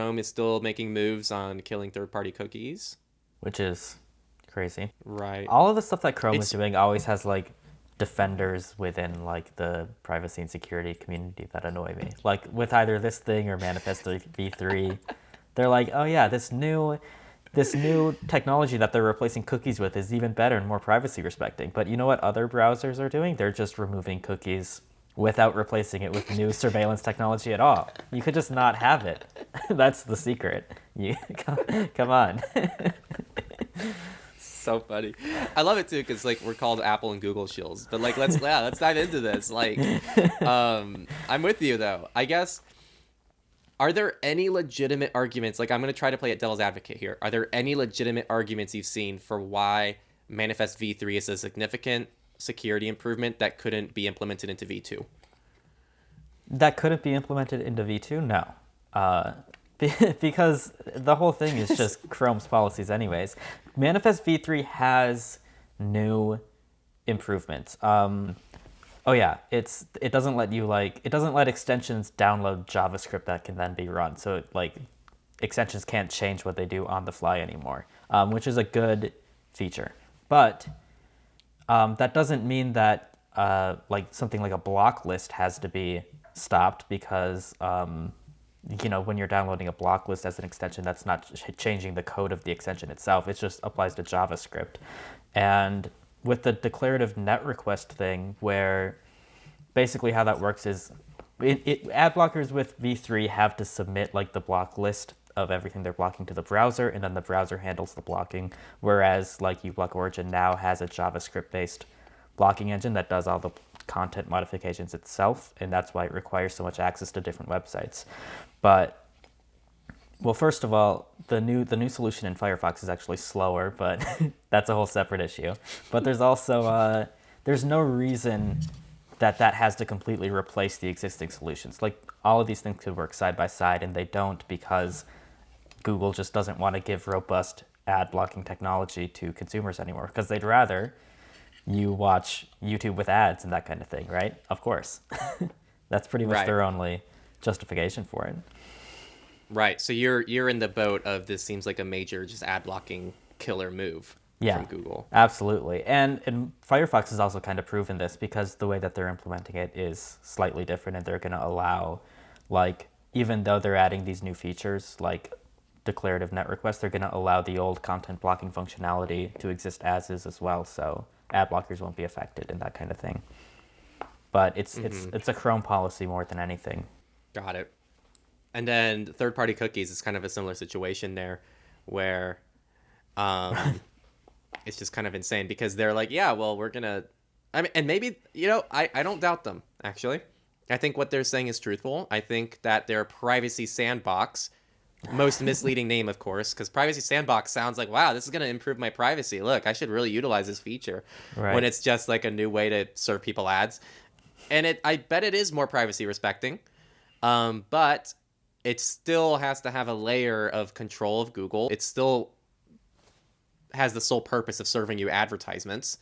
Chrome is still making moves on killing third-party cookies. which is crazy. Right. All of the stuff that Chrome is It's doing always has like defenders within like the privacy and security community that annoy me. Like with either this thing or Manifest v3, they're like, oh yeah, this new technology that they're replacing cookies with is even better and more privacy respecting. But you know what other browsers are doing? They're just removing cookies without replacing it with new surveillance technology at all. You could just not have it. That's the secret. You come on. so funny. I love it too because like we're called Apple and Google shills. But like let's dive into this. Like, I'm with you though. I guess. Are there any legitimate arguments? Like, I'm going to try to play at devil's advocate here. Are there any legitimate arguments you've seen for why Manifest v3 is a significant security improvement that couldn't be implemented into v2? That couldn't be implemented into v2? No. Because the whole thing is just Chrome's policies anyways. Manifest v3 has new improvements. Oh yeah, it doesn't let extensions download JavaScript that can then be run. So extensions can't change what they do on the fly anymore, which is a good feature. But that doesn't mean that something like a block list has to be stopped because when you're downloading a block list as an extension, that's not changing the code of the extension itself. It just applies to JavaScript. And with the declarative net request thing, where basically how that works is ad blockers with v3 have to submit like the block list of everything they're blocking to the browser, and then the browser handles the blocking, whereas like uBlock Origin now has a JavaScript based blocking engine that does all the content modifications itself, and that's why it requires so much access to different websites. But well, first of all, the new solution in Firefox is actually slower, but that's a whole separate issue. But there's also there's no reason that has to completely replace the existing solutions. Like all of these things could work side by side, and they don't because Google just doesn't want to give robust ad blocking technology to consumers anymore because they'd rather you watch YouTube with ads and that kind of thing, right? Of course. That's pretty much their only justification for it. Right. So you're in the boat of this seems like a major just ad blocking killer move from Google. Absolutely. And Firefox has also kind of proven this because the way that they're implementing it is slightly different, and they're going to allow, like, even though they're adding these new features like declarative net requests, they're going to allow the old content blocking functionality to exist as is as well. So ad blockers won't be affected and that kind of thing. But it's a Chrome policy more than anything. Got it. And then third-party cookies is kind of a similar situation there, where it's just kind of insane because they're like, yeah, well, we're gonna. I mean, and maybe I don't doubt them actually. I think what they're saying is truthful. I think that their privacy sandbox, most misleading name, of course, because privacy sandbox sounds like, wow, this is gonna improve my privacy. Look, I should really utilize this feature, when it's just like a new way to serve people ads, and I bet it is more privacy respecting, but it still has to have a layer of control of Google. It still has the sole purpose of serving you advertisements,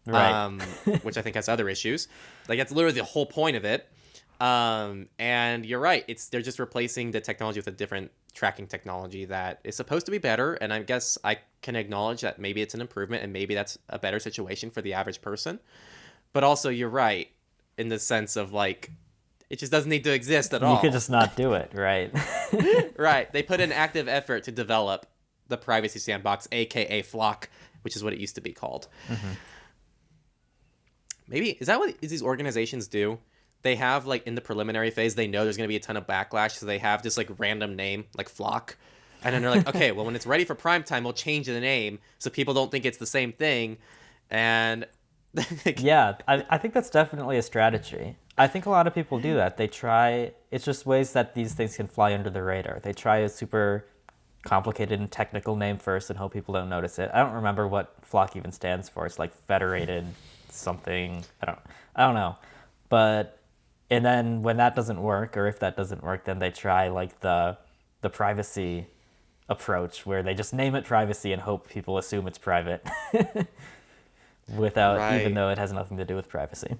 which I think has other issues. Like that's literally the whole point of it. And you're right. They're just replacing the technology with a different tracking technology that is supposed to be better. And I guess I can acknowledge that maybe it's an improvement and maybe that's a better situation for the average person. But also you're right in the sense of like, it just doesn't need to exist at all. You could just not do it, right? Right. They put in active effort to develop the privacy sandbox, aka Flock, which is what it used to be called. Mm-hmm. Maybe is that what these organizations do? They have like in the preliminary phase, they know there's going to be a ton of backlash, so they have this like random name like Flock, and then they're like, okay, well when it's ready for prime time, we'll change the name so people don't think it's the same thing. And yeah, I think that's definitely a strategy. I think a lot of people do that. They try. It's just ways that these things can fly under the radar. They try a super complicated and technical name first and hope people don't notice it. I don't remember what Flock even stands for. It's like Federated something. I don't know. But and then when that doesn't work, or if that doesn't work, then they try like the privacy approach where they just name it privacy and hope people assume it's private without even though it has nothing to do with privacy.